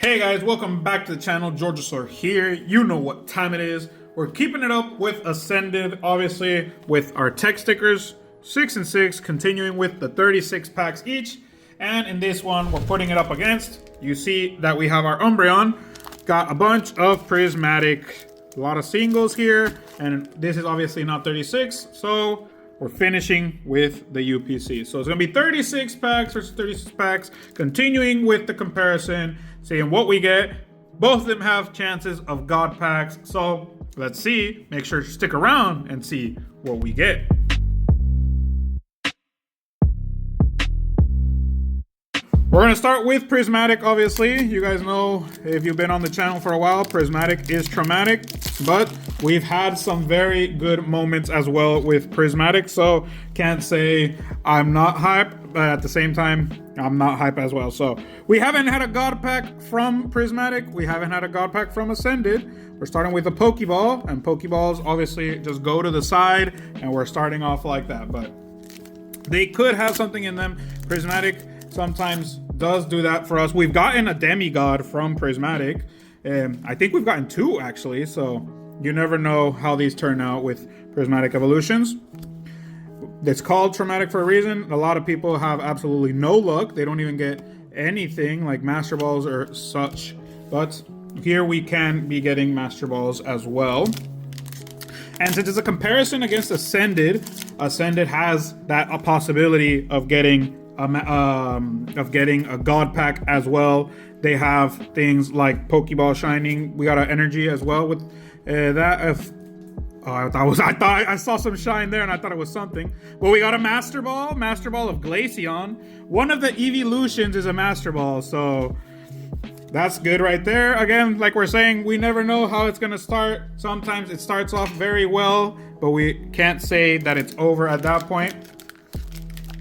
Hey guys, welcome back to the channel. Georgisaur here. You know what time it is. We're keeping it up with Ascended, obviously, with our tech stickers, 6 and 6, continuing with the 36 packs each. And in this one, we're putting it up against, you see that we have our Umbreon, got a bunch of Prismatic, a lot of singles here, and this is obviously not 36, so we're finishing with the UPC. So it's gonna be 36 packs versus 36 packs, continuing with the comparison, seeing what we get. Both of them have chances of God packs, so let's see. Make sure to stick around and see what we get. We're going to start with Prismatic, obviously. You guys know, if you've been on the channel for a while, Prismatic is traumatic, but we've had some very good moments as well with Prismatic, so can't say I'm not hype, but at the same time, I'm not hype as well. So we haven't had a God pack from Prismatic. We haven't had a God pack from Ascended. We're starting with a Pokeball, and Pokeballs obviously just go to the side, and we're starting off like that, but they could have something in them. Prismatic sometimes does do that for us. We've gotten a demigod from Prismatic, and I think we've gotten two actually, so you never know how these turn out with Prismatic evolutions. It's called traumatic for a reason. A lot of people have absolutely no luck. They don't even get anything like Master Balls or such, but here we can be getting Master Balls as well. And since it's a comparison against Ascended, Ascended has that a possibility of getting a God pack as well. They have things like Pokeball Shining. We got an energy as well with that. I thought I saw some shine there, and I thought it was something. Well, we got a Master Ball of Glaceon. One of the evolutions is a Master Ball, so that's good right there. Again, like we're saying, we never know how it's gonna start. Sometimes it starts off very well, but we can't say that it's over at that point.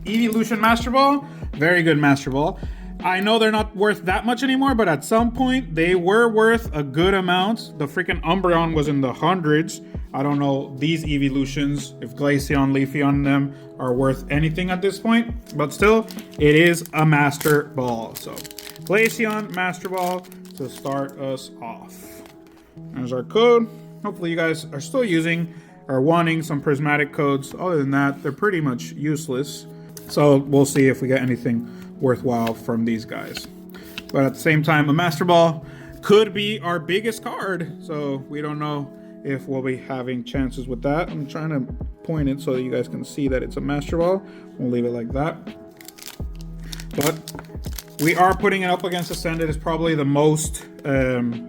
Evolution Master Ball, very good Master Ball. I know they're not worth that much anymore, but at some point they were worth a good amount. The freaking Umbreon was in the hundreds. I don't know these evolutions, if Glaceon, Leafeon, them are worth anything at this point, but still, it is a Master Ball. So Glaceon, Master Ball to start us off. There's our code. Hopefully you guys are still using or wanting some Prismatic codes. Other than that, they're pretty much useless. So we'll see if we get anything worthwhile from these guys. But at the same time, a Master Ball could be our biggest card. So we don't know if we'll be having chances with that. I'm trying to point it so that you guys can see that it's a Master Ball. We'll leave it like that. But we are putting it up against Ascended. It's probably the most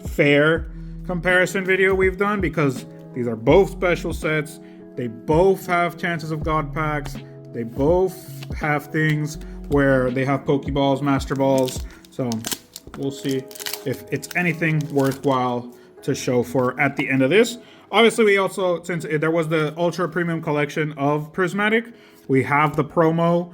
fair comparison video we've done because these are both special sets. They both have chances of God packs. They both have things where they have Pokeballs, Master Balls. So we'll see if it's anything worthwhile to show for at the end of this. Obviously, we also, since there was the Ultra Premium Collection of Prismatic, we have the promo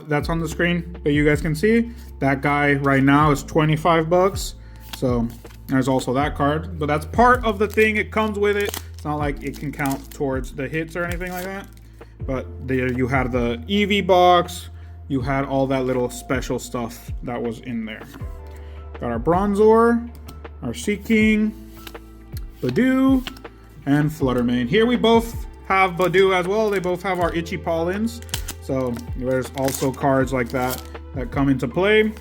that's on the screen that you guys can see. That guy right now is 25 bucks. So there's also that card, but that's part of the thing. It comes with it. It's not like it can count towards the hits or anything like that. But there you had the EV box. You had all that little special stuff that was in there. Got our Bronzor, our Seaking, Badoo, and Fluttermane. Here we both have Badoo as well. They both have our Itchy Pollens. So there's also cards like that that come into play.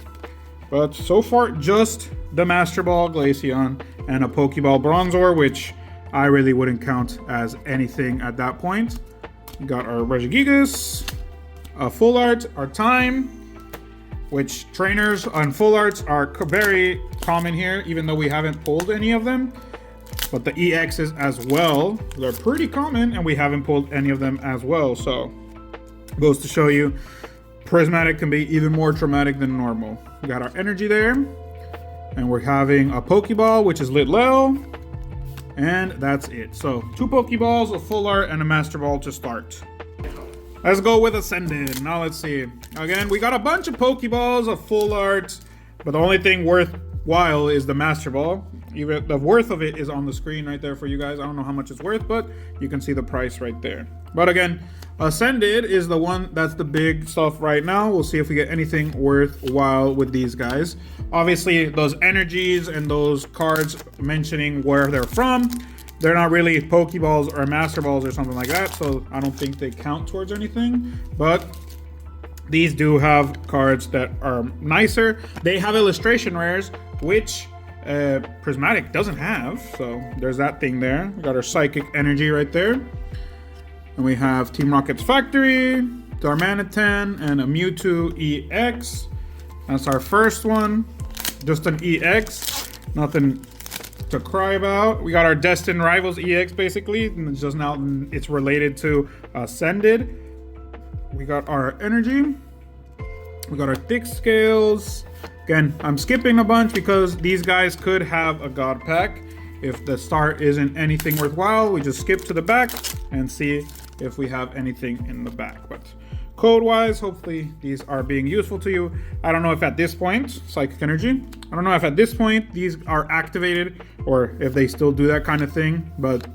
But so far, just the Master Ball Glaceon and a Pokeball Bronzor, which I really wouldn't count as anything at that point. We got our Regigigas, a Full Art, our Time, which trainers on Full Arts are very common here, even though we haven't pulled any of them. But the EXs as well, they're pretty common, and we haven't pulled any of them as well. So, goes to show you, Prismatic can be even more traumatic than normal. We got our energy there, and we're having a Pokeball, which is Litleo. And that's it. So 2 Pokeballs, a Full Art, and a Master Ball to start. Let's go with Ascended. Now let's see. Again, we got a bunch of Pokeballs, a Full Art, but the only thing worthwhile is the Master Ball. Even the worth of it is on the screen right there for you guys. I don't know how much it's worth, but you can see the price right there. But again, Ascended is the one that's the big stuff right now. We'll see if we get anything worthwhile with these guys. Obviously, those energies and those cards mentioning where they're from, they're not really Pokeballs or Master Balls or something like that, so I don't think they count towards anything. But these do have cards that are nicer. They have illustration rares, which Prismatic doesn't have, so there's that thing there. We got our Psychic Energy right there. And we have Team Rocket's Factory, Darmanitan, and a Mewtwo EX. That's our first one. Just an EX. Nothing to cry about. We got our Destined Rivals EX basically. And it's just now it's related to Ascended. We got our Energy. We got our Thick Scales. Again, I'm skipping a bunch because these guys could have a God Pack. If the start isn't anything worthwhile, we just skip to the back and see if we have anything in the back. But code-wise, hopefully these are being useful to you. I don't know if at this point, Psychic Energy, I don't know if at this point these are activated or if they still do that kind of thing. But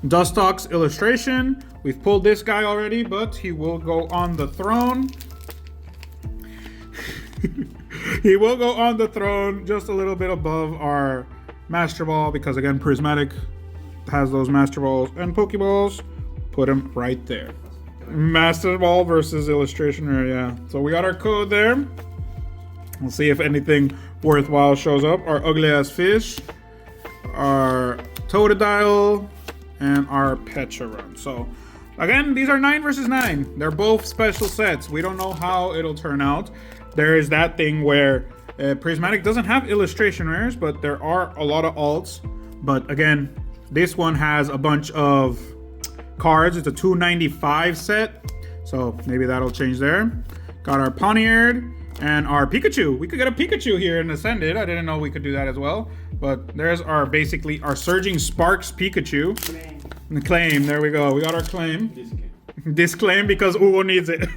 Dustox's illustration, we've pulled this guy already, but he will go on the throne. He will go on the throne just a little bit above our Master Ball because, again, Prismatic has those Master Balls and Pokeballs. Put him right there. Master Ball versus illustration rare, yeah. So we got our code there. We'll see if anything worthwhile shows up. Our Ugly Ass Fish, our Totodile, and our Pecharum. So again, these are 9 versus 9. They're both special sets. We don't know how it'll turn out. There is that thing where Prismatic doesn't have illustration rares, but there are a lot of alts. But again, this one has a bunch of cards. It's a 295 set, so maybe that'll change there. Got our Pawniard and our Pikachu. We could get a Pikachu here in Ascended. I didn't know we could do that as well. But there's our basically our Surging Sparks Pikachu. Claim. There we go. We got our claim. Disclaim because Ugo needs it.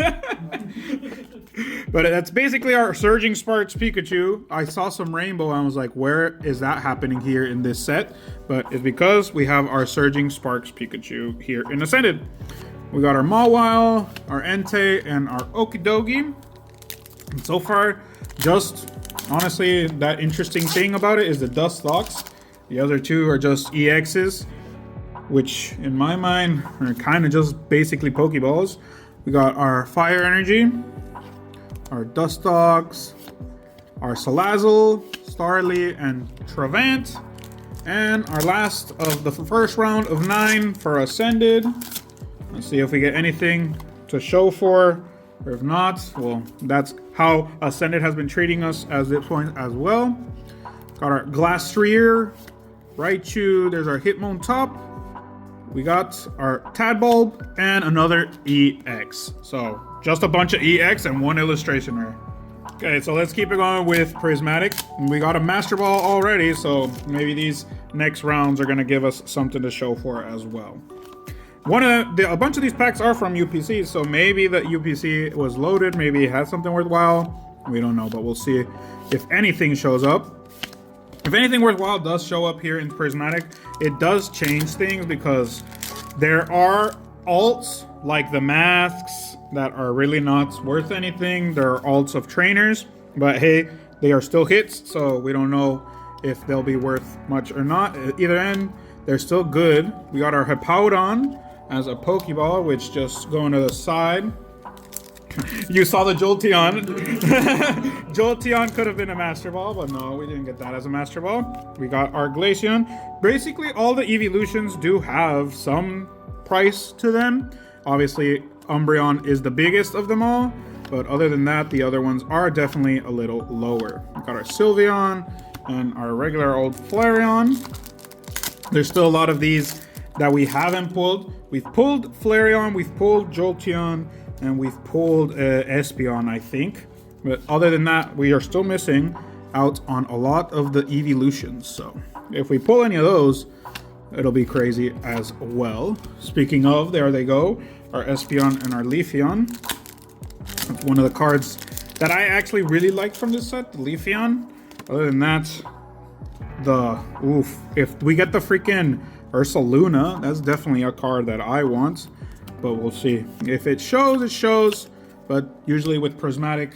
But that's basically our Surging Sparks Pikachu. I saw some rainbow and I was like, where is that happening here in this set? But it's because we have our Surging Sparks Pikachu here in Ascended. We got our Mawile, our Entei, and our Okidogi. And so far, just honestly, that interesting thing about it is the Dustox. The other two are just EXs, which in my mind are kind of just basically Pokeballs. We got our Fire Energy, our Dustox, our Salazzle, Starly, and Travant. And our last of the first round of 9 for Ascended. Let's see if we get anything to show for. Or if not, well, that's how Ascended has been treating us at this point as well. Got our Glastrier, Raichu, there's our Hitmontop. We got our Tadbulb and another EX. So just a bunch of EX and one illustration rare. Okay, so let's keep it going with Prismatic. We got a Master Ball already, so maybe these next rounds are gonna give us something to show for as well. A bunch of these packs are from UPC, so maybe the UPC was loaded, maybe it has something worthwhile. We don't know, but we'll see if anything shows up. If anything worthwhile does show up here in Prismatic, it does change things because there are alts like the masks that are really not worth anything. There are alts of trainers, but hey, they are still hits, so we don't know if they'll be worth much or not. At either end, they're still good. We got our Hippowdon as a Pokeball, which just going to the side. You saw the Jolteon. Jolteon could have been a Master Ball, but no, we didn't get that as a Master Ball. We got our Glaceon. Basically, all the evolutions do have some price to them. Obviously, Umbreon is the biggest of them all, but other than that, the other ones are definitely a little lower. We got our Sylveon and our regular old Flareon. There's still a lot of these that we haven't pulled. We've pulled Flareon, we've pulled Jolteon, and we've pulled Espeon, I think. But other than that, we are still missing out on a lot of the evolutions. So if we pull any of those, it'll be crazy as well. Speaking of, there they go. Our Espeon and our Leafeon. That's one of the cards that I actually really liked from this set, the Leafeon. Other than that, if we get the freaking Ursaluna, that's definitely a card that I want. but we'll see. If it shows, it shows. But usually with Prismatic,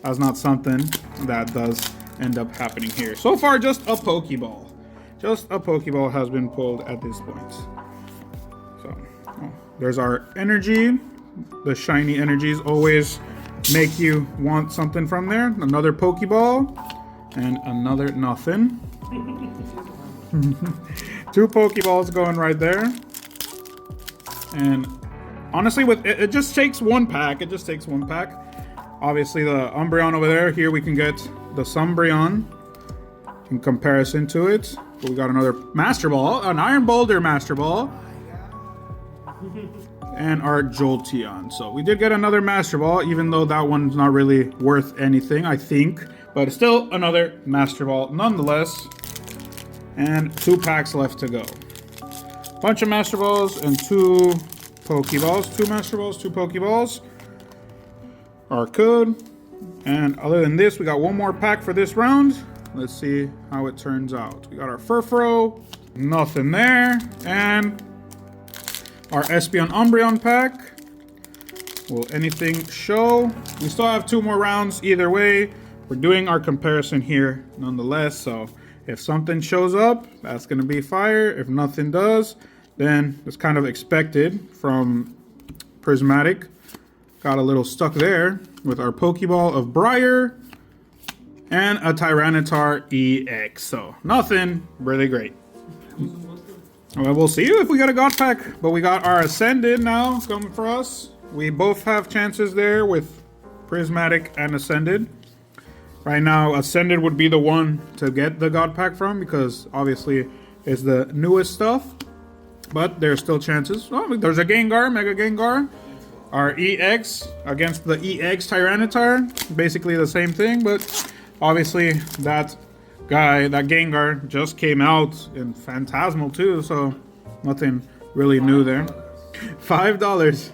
that's not something that does end up happening here. So far, just a Pokeball. Just a Pokeball has been pulled at this point. So, there's our energy. The shiny energies always make you want something from there. Another Pokeball and another nothing. 2 Pokeballs going right there. And honestly, with it just takes 1 pack. It just takes 1 pack. Obviously, the Umbreon over there. Here we can get the Sumbreon in comparison to it. But we got another Master Ball, an Iron Boulder Master Ball. And our Jolteon. So we did get another Master Ball, even though that one's not really worth anything, I think. But it's still another Master Ball nonetheless. And 2 packs left to go. Bunch of Master Balls and 2 Pokeballs. 2 Master Balls, 2 Pokeballs. Our code. And other than this, we got 1 more pack for this round. Let's see how it turns out. We got our Furfrou. Nothing there. And our Espeon Umbreon pack. Will anything show? We still have 2 more rounds either way. We're doing our comparison here nonetheless. So if something shows up, that's going to be fire. If nothing does, then it's kind of expected from Prismatic. Got a little stuck there with our Pokeball of Briar and a Tyranitar EX. So nothing really great. Well, we'll see if we got a God pack, but we got our Ascended now coming for us. We both have chances there with Prismatic and Ascended. Right now, Ascended would be the one to get the God pack from because obviously it's the newest stuff, but there's still chances. Oh, there's a Gengar, Mega Gengar. Our EX against the EX Tyranitar, basically the same thing, but obviously that guy, that Gengar, just came out in Phantasmal too, so nothing really new there. $5.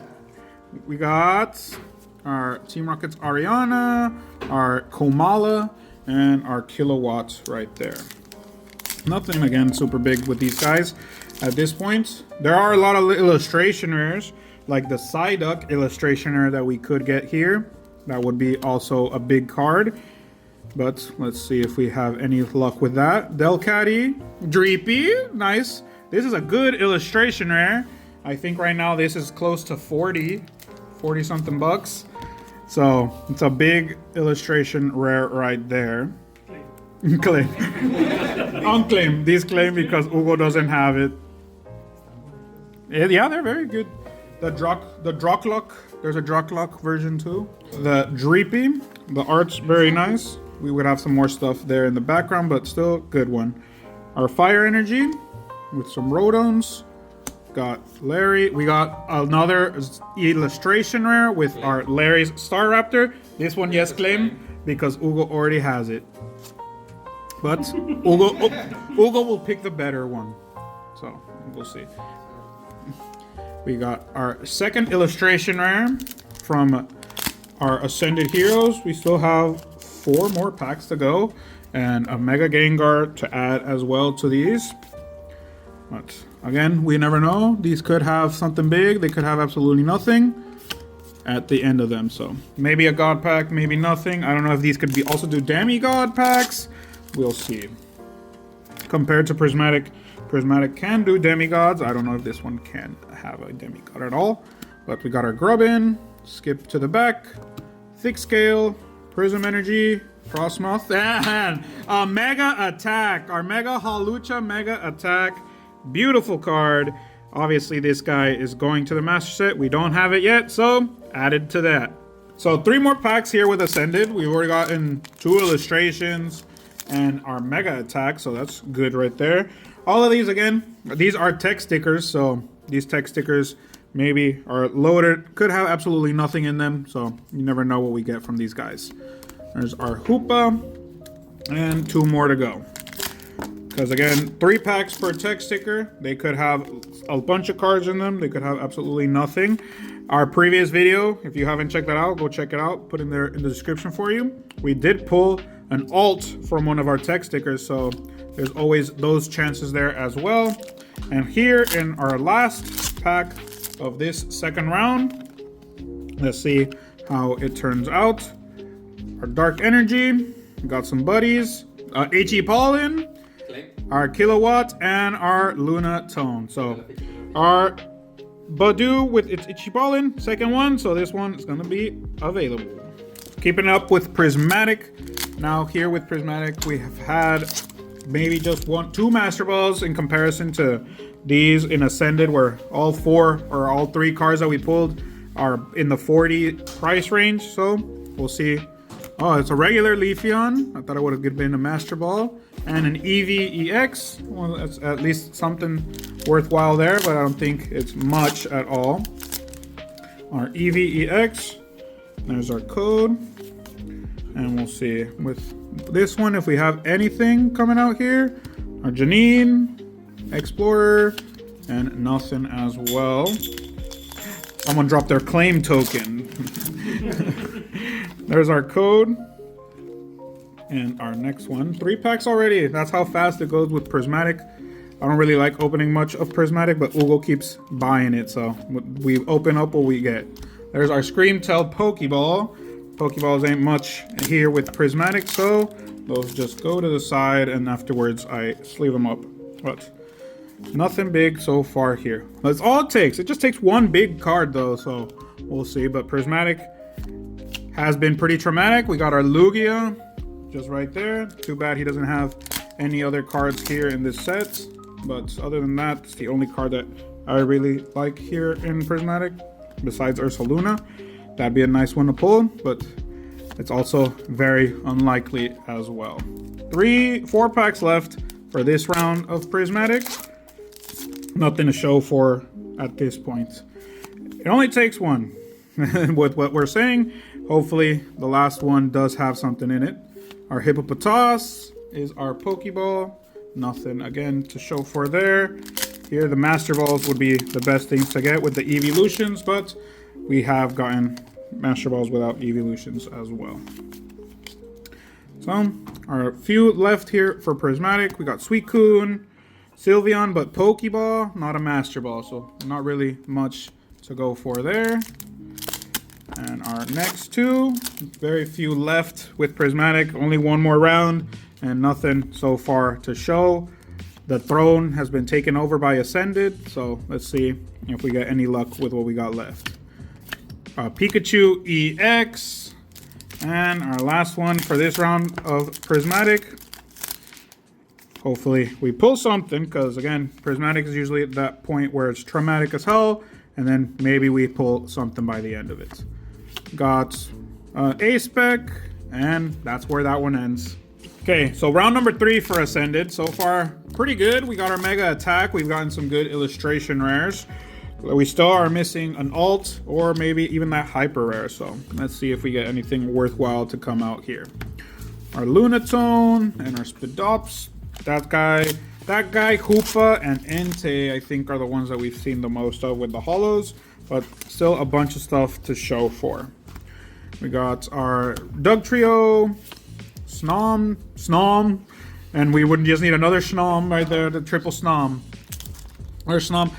We got our Team Rocket's Ariana, our Komala, and our Kilowatt right there. Nothing, again, super big with these guys at this point. There are a lot of illustration rares, like the Psyduck illustration rare that we could get here. That would be also a big card. But let's see if we have any luck with that. Delcatty, Dreepy, nice. This is a good illustration rare. I think right now this is close to 40 something bucks. So it's a big illustration rare right there. Claim. Unclaim. These claim because Hugo doesn't have it. Yeah, they're very good. The Drocklock, there's a Drocklock version too. The Dreepy, the art's very nice. We would have some more stuff there in the background, but still good one. Our Fire Energy with some Rotoms. Got Larry. We got another illustration rare with our Larry's Staraptor. This one, yes, claim, because Hugo already has it. But Hugo will pick the better one. So we'll see. We got our second illustration rare from our Ascended Heroes. We still have 4 more packs to go and a Mega Gengar to add as well to these. But again, we never know. These could have something big. They could have absolutely nothing at the end of them. So maybe a God pack, maybe nothing. I don't know if these could be also do demigod packs. We'll see. Compared to Prismatic, Prismatic can do demigods. I don't know if this one can have a demigod at all. But we got our Grubbin, skip to the back, Thick Scale, Prism Energy, Frostmoth, and a Mega Attack. Our Mega Hawlucha Mega Attack. Beautiful card. Obviously, this guy is going to the Master Set. We don't have it yet, so added to that. So 3 more packs here with Ascended. We've already gotten 2 illustrations and our Mega Attack, so that's good right there. All of these, again, these are tech stickers, so these tech stickers maybe are loaded. Could have absolutely nothing in them, so you never know what we get from these guys. There's our Hoopa, and 2 more to go. Because again, 3 packs per tech sticker. They could have a bunch of cards in them. They could have absolutely nothing. Our previous video, if you haven't checked that out, go check it out. Put in there in the description for you. We did pull an alt from one of our tech stickers, so there's always those chances there as well. And here in our last pack, of this second round. Let's see how it turns out. Our Dark Energy, got some buddies, HE Pollen, our Kilowatt, and our Luna Tone. So our Badu with its Itchy Pollen, second one, so this one is gonna be available. Keeping up with Prismatic. Now here with Prismatic, we have had maybe just two Master Balls in comparison to these in Ascended, where all three cards that we pulled are in the 40 price range. So we'll see. Oh, it's a regular Leafeon. I thought it would have been a Master Ball. And an EV-EX. Well, that's at least something worthwhile there, but I don't think it's much at all. Our EV-EX. There's our code. And we'll see with this one if we have anything coming out here. Our Janine, Explorer, and nothing as well. Someone dropped their claim token. There's our code. And our next one. 3 packs already. That's how fast it goes with Prismatic. I don't really like opening much of Prismatic, but Ugo keeps buying it. So we open up what we get. There's our Screamtail Pokeball. Pokeballs ain't much here with Prismatic, so those just go to the side, and afterwards I sleeve them up. But nothing big so far here. That's all it takes. It just takes one big card though, so we'll see. But Prismatic has been pretty traumatic. We got our Lugia just right there. Too bad he doesn't have any other cards here in this set. But other than that, it's the only card that I really like here in Prismatic, besides Ursaluna. That'd be a nice one to pull, but it's also very unlikely as well. 4 packs left for this round of Prismatic. Nothing to show for at this point. It only takes one. With what we're saying, hopefully the last one does have something in it. Our Hippopotas is our Pokeball. Nothing again to show for there. Here the Master Balls would be the best things to get with the Evolutions, but we have gotten Master Balls without Evolutions as well. So our few left here for Prismatic. We got Suicune, Sylveon, but Pokeball, not a Master Ball, so not really much to go for there. And our next two, very few left with Prismatic. Only one more round and nothing so far to show. The throne has been taken over by Ascended, so let's see if we get any luck with what we got left. Pikachu EX. And our last one for this round of Prismatic. Hopefully we pull something, because again, Prismatic is usually at that point where it's traumatic as hell, and then maybe we pull something by the end of it. Got A-Spec, and that's where that one ends. Okay, so round number 3 for Ascended. So far, pretty good. We got our Mega Attack. We've gotten some good illustration rares. We still are missing an alt, or maybe even that Hyper Rare. So let's see if we get anything worthwhile to come out here. Our Lunatone and our Spidops. That guy, Hoopa, and Entei, I think, are the ones that we've seen the most of with the holos. But still a bunch of stuff to show for. We got our Dugtrio, Snom, and we wouldn't just need another Snom right there, the triple Snom. Our Snom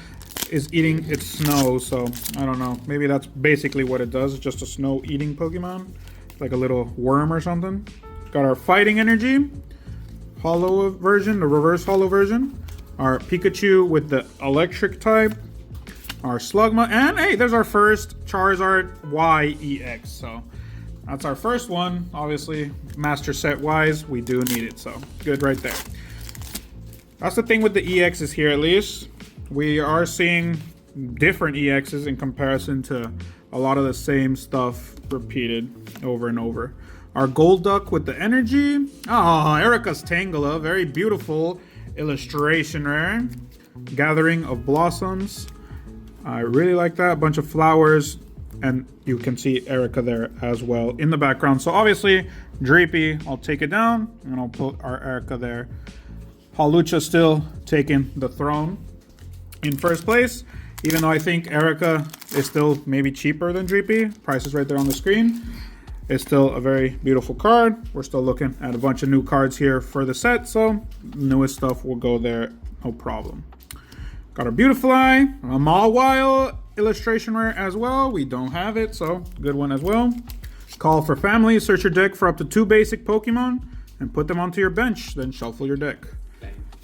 is eating its snow, so I don't know. Maybe that's basically what it does. It's just a snow-eating Pokemon. It's like a little worm or something. Got our Fighting Energy, holo version, the reverse holo version. Our Pikachu with the electric type. Our Slugma, and hey, there's our first Charizard YEX. So that's our first one. Obviously, master set wise, we do need it. So good right there. That's the thing with the EXs here, at least. We are seeing different EXs in comparison to a lot of the same stuff repeated over and over. Our Golduck with the energy. Oh, Erica's Tangela. Very beautiful illustration rare. Gathering of Blossoms. I really like that. A bunch of flowers. And you can see Erica there as well in the background. So obviously, Dreepy, I'll take it down. And I'll put our Erica there. Hawlucha still taking the throne in first place. Even though I think Erica is still maybe cheaper than Dreepy. Price is right there on the screen. It's still a very beautiful card. We're still looking at a bunch of new cards here for the set. So newest stuff will go there, no problem. Got our Beautifly, a Mawile, illustration rare as well. We don't have it, so good one as well. Call for family. Search your deck for up to 2 basic Pokemon and put them onto your bench. Then shuffle your deck.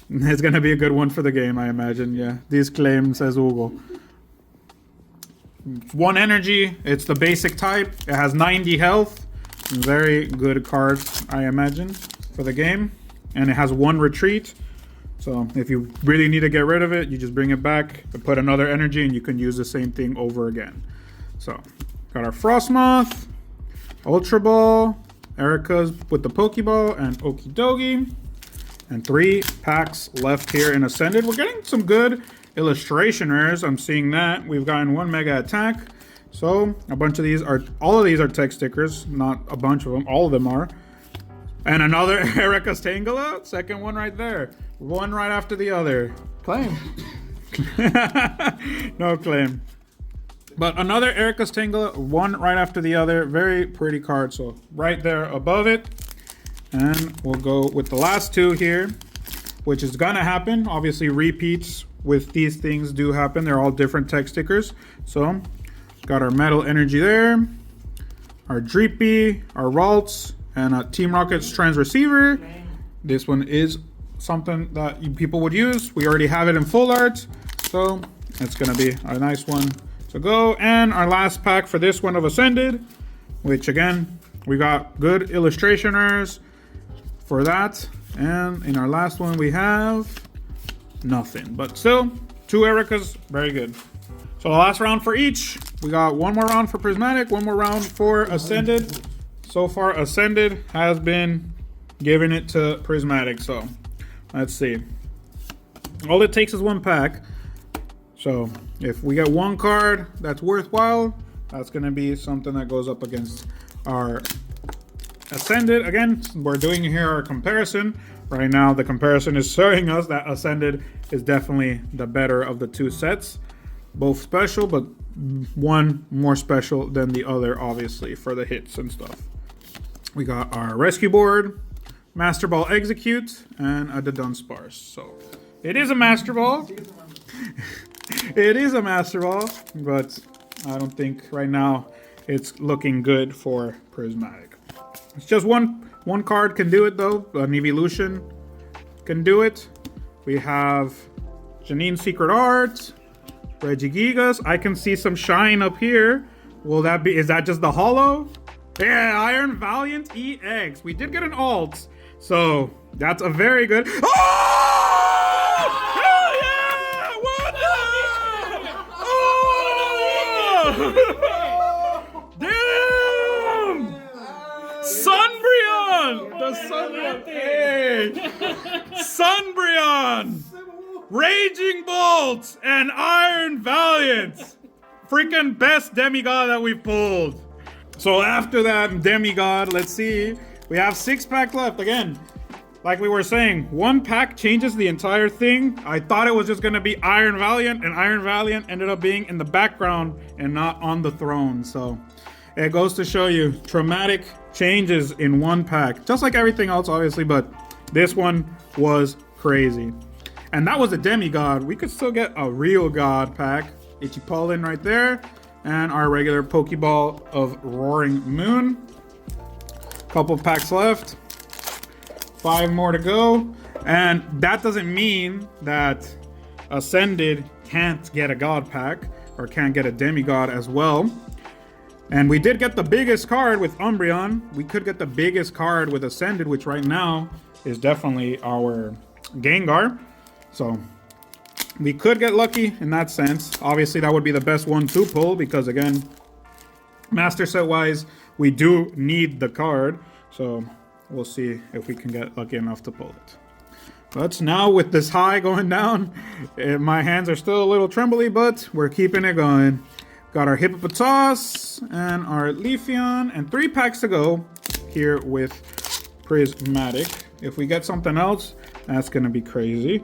It's going to be a good one for the game, I imagine. Yeah, these claims, says Hugo. 1 energy. It's the basic type. It has 90 health. Very good card, I imagine, for the game. And it has 1 retreat. So if you really need to get rid of it, you just bring it back and put another energy and you can use the same thing over again. So got our Frostmoth, Ultra Ball, Erica's with the Pokeball, and Okie Dokie. And 3 packs left here in Ascended. We're getting some good illustration rares. I'm seeing that. We've gotten 1 Mega Attack. So a bunch of these are, all of these are tech stickers. Not a bunch of them, all of them are. And another Erica's Tangela. Second one right there. One right after the other. Claim. No claim. But another Erica's Tangela, one right after the other. Very pretty card. So right there above it. And we'll go with the last 2 here, which is gonna happen. Obviously repeats with these things do happen. They're all different tech stickers. So got our Metal Energy there. Our Dreepy, our Ralts, and Team Rocket's Transreceiver. This one is something that people would use. We already have it in full art, so it's gonna be a nice one to go. And our last pack for this one of Ascended, which again, we got good illustration rares for that. And in our last one, we have nothing, but still 2 Ericas, very good. So the last round for each. We got 1 more round for Prismatic, 1 more round for Ascended. So far, Ascended has been giving it to Prismatic. So let's see. All it takes is 1 pack. So if we get 1 card that's worthwhile, that's going to be something that goes up against our Ascended. Again, we're doing here our comparison. Right now, the comparison is showing us that Ascended is definitely the better of the 2 sets. Both special, but one more special than the other, obviously, for the hits and stuff. We got our Rescue Board, Master Ball Execute, and a Dunsparce. So it is a Master Ball. It is a Master Ball, but I don't think right now it's looking good for Prismatic. It's just one card can do it though. An Evolution can do it. We have Janine's Secret Art, Regigigas. I can see some shine up here. Will that be, is that just the holo? Yeah, Iron Valiant EX. We did get an alt, so that's a very good. Oh! Hell yeah! What the? Oh! Damn! Sunbreon! The Sunbreon. Hey! Sunbreon! Raging Bolt and Iron Valiant! Freaking best demigod that we pulled. So after that demigod, let's see. We have 6 packs left. Again, like we were saying, 1 pack changes the entire thing. I thought it was just gonna be Iron Valiant, and Iron Valiant ended up being in the background and not on the throne. So it goes to show you dramatic changes in 1 pack. Just like everything else, obviously, but this one was crazy. And that was a demigod. We could still get a real god pack. Ichipolin right there. And our regular Pokeball of Roaring Moon. Couple packs left. 5 more to go. And that doesn't mean that Ascended can't get a God pack or can't get a Demigod as well. And we did get the biggest card with Umbreon. We could get the biggest card with Ascended, which right now is definitely our Gengar. So we could get lucky in that sense. Obviously, that would be the best one to pull because, again, Master Set-wise, we do need the card. So we'll see if we can get lucky enough to pull it. But now with this high going down, my hands are still a little trembly, but we're keeping it going. Got our Hippopotas and our Leafeon and 3 packs to go here with Prismatic. If we get something else, that's going to be crazy.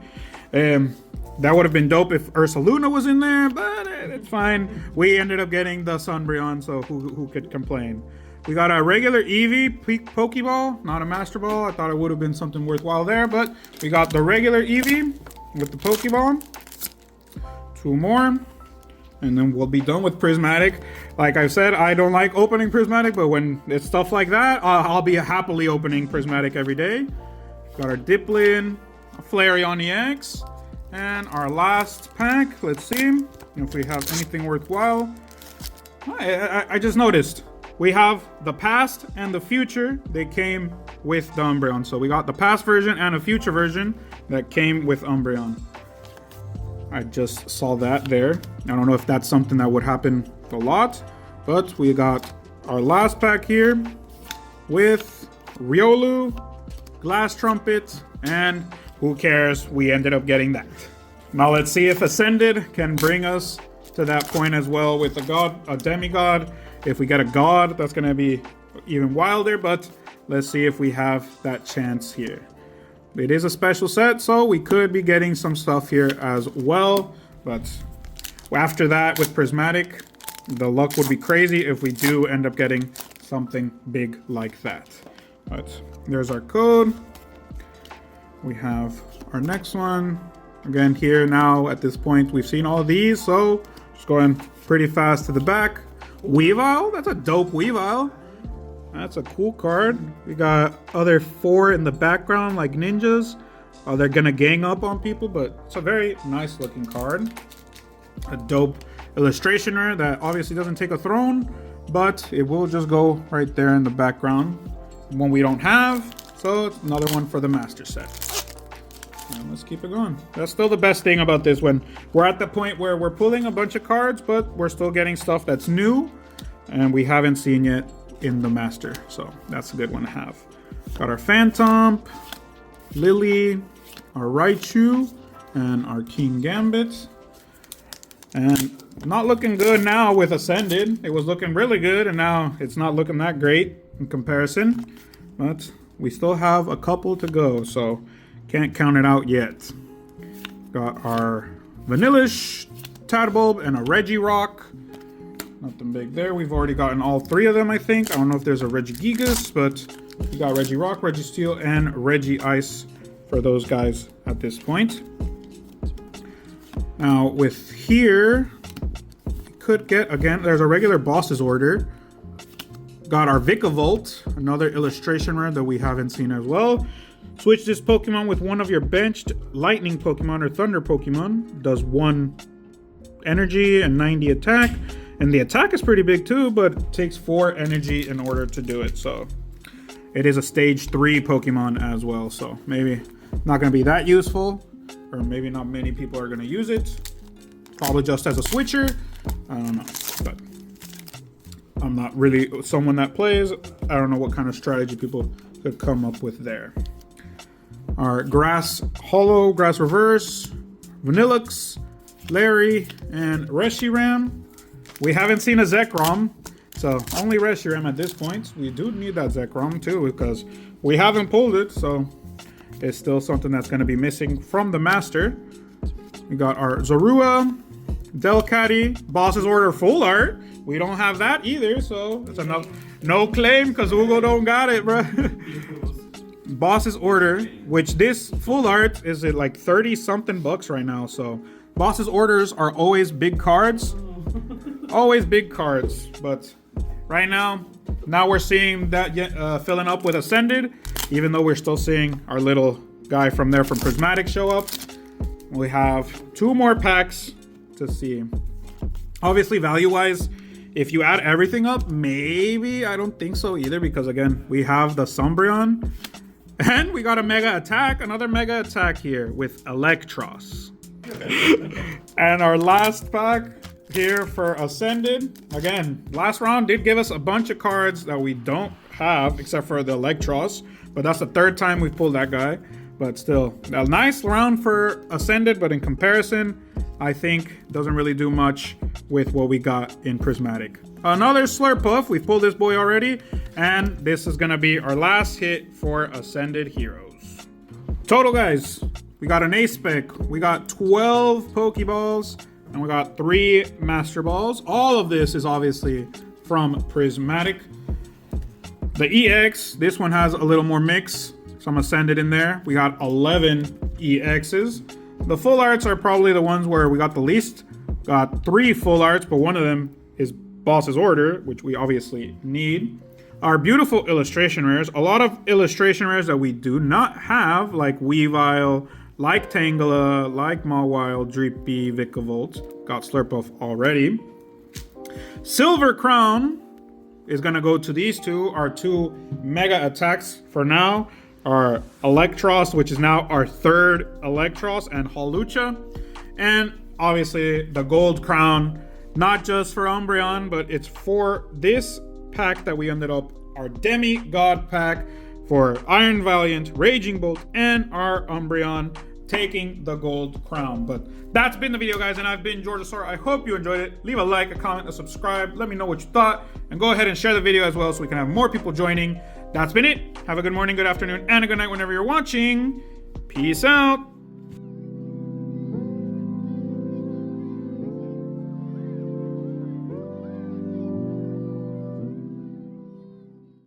That would have been dope if Ursaluna was in there, but it's fine. We ended up getting the Sunbreon, so who could complain? We got a regular Eevee Pokeball, not a Master Ball. I thought it would have been something worthwhile there, but we got the regular Eevee with the Pokeball. 2 more. and then we'll be done with Prismatic. Like I said, I don't like opening Prismatic, but when it's stuff like that, I'll be happily opening Prismatic every day. Got our Diplin, a Flareon EX, and our last pack. Let's see if we have anything worthwhile. I just noticed we have the past and the future. They came with the Umbreon. So we got the past version and a future version that came with Umbreon. I just saw that there. I don't know if that's something that would happen a lot, but we got our last pack here with Riolu, Glass Trumpet, and who cares? We ended up getting that. Now let's see if Ascended can bring us to that point as well with a demigod. If we get a god, that's gonna be even wilder, but let's see if we have that chance here. It is a special set, so we could be getting some stuff here as well. But after that, with Prismatic, the luck would be crazy if we do end up getting something big like that. But there's our code. We have our next one. Again, here now at this point, we've seen all these, so just going pretty fast to the back. Weavile, that's a dope Weavile. That's a cool card. We got other 4 in the background like ninjas. They're gonna gang up on people, but it's a very nice looking card. A dope illustrationer that obviously doesn't take a throne, but it will just go right there in the background. One we don't have, so it's another one for the master set. And let's keep it going. That's still the best thing about this, when we're at the point where we're pulling a bunch of cards, but we're still getting stuff that's new and we haven't seen yet in the master. So that's a good one to have. Got our Phantom, Lily, our Raichu, and our King Gambit. And not looking good now with Ascended. It was looking really good, and now it's not looking that great in comparison. But we still have a couple to go, so can't count it out yet. Got our Vanillish, Tadbulb, and a Regirock. Nothing big there. We've already gotten all 3 of them, I think. I don't know if there's a Regigigas, but we got Regirock, Registeel, and Regice for those guys at this point. Now, with here, we could get, again, there's a regular boss's order. Got our Vikavolt, another illustration rare that we haven't seen as well. Switch this Pokemon with one of your benched Lightning Pokemon or Thunder Pokemon. Does 1 energy and 90 attack. And the attack is pretty big too, but it takes 4 energy in order to do it. So it is a stage 3 Pokemon as well. So maybe not going to be that useful, or maybe not many people are going to use it. Probably just as a switcher. I don't know, but I'm not really someone that plays. I don't know what kind of strategy people could come up with there. Our Grass Hollow, Grass Reverse, Vanillux, Larry, and Reshiram. We haven't seen a Zekrom, so only Reshiram at this point. We do need that Zekrom too, because we haven't pulled it, so it's still something that's going to be missing from the master. We got our Zorua, Delcatty, Boss's Order Full Art. We don't have that either, so it's enough. No claim, because Hugo don't got it, bro. Boss's Order, which this full art is at like 30 something bucks right now, so Boss's Orders are always big cards. Always big cards, but right now we're seeing that filling up with Ascended, even though we're still seeing our little guy from there from Prismatic show up. We have 2 more packs to see. Obviously, value-wise, if you add everything up, maybe, I don't think so either, because again, we have the Umbreon, and we got a Mega Attack, another Mega Attack here with Electros. And our last pack here for Ascended. Again, last round did give us a bunch of cards that we don't have, except for the Electros, but that's the 3rd time we've pulled that guy. But still, a nice round for Ascended, but in comparison, I think doesn't really do much with what we got in Prismatic. Another Slurpuff, we've pulled this boy already, and this is gonna be our last hit for Ascended Heroes. Total, guys, we got an Ace Spec, we got 12 Pokeballs, and we got 3 Master Balls. All of this is obviously from Prismatic. The EX, this one has a little more mix, so I'm gonna send it in there. We got 11 EXs. The full arts are probably the ones where we got the least Got 3 full arts, but one of them is Boss's Order, which we obviously need. Our beautiful illustration rares. A lot of illustration rares that we do not have, like Weavile, like Tangela, like Mawile, Dreepy, Vikavolt. Got Slurpuff already. Silver Crown is going to go to these two, our 2 mega attacks for now. Our Electros, which is now our 3rd Electros, and Hawlucha. And obviously the Gold Crown, not just for Umbreon, but it's for this pack that we ended up, our Demigod pack for Iron Valiant, Raging Bolt, and our Umbreon taking the Gold Crown. But that's been the video, guys, and I've been Georgisaur. I hope you enjoyed it. Leave a like, a comment, a subscribe. Let me know what you thought, and go ahead and share the video as well so we can have more people joining. That's been it. Have a good morning, good afternoon, and a good night whenever you're watching. Peace out.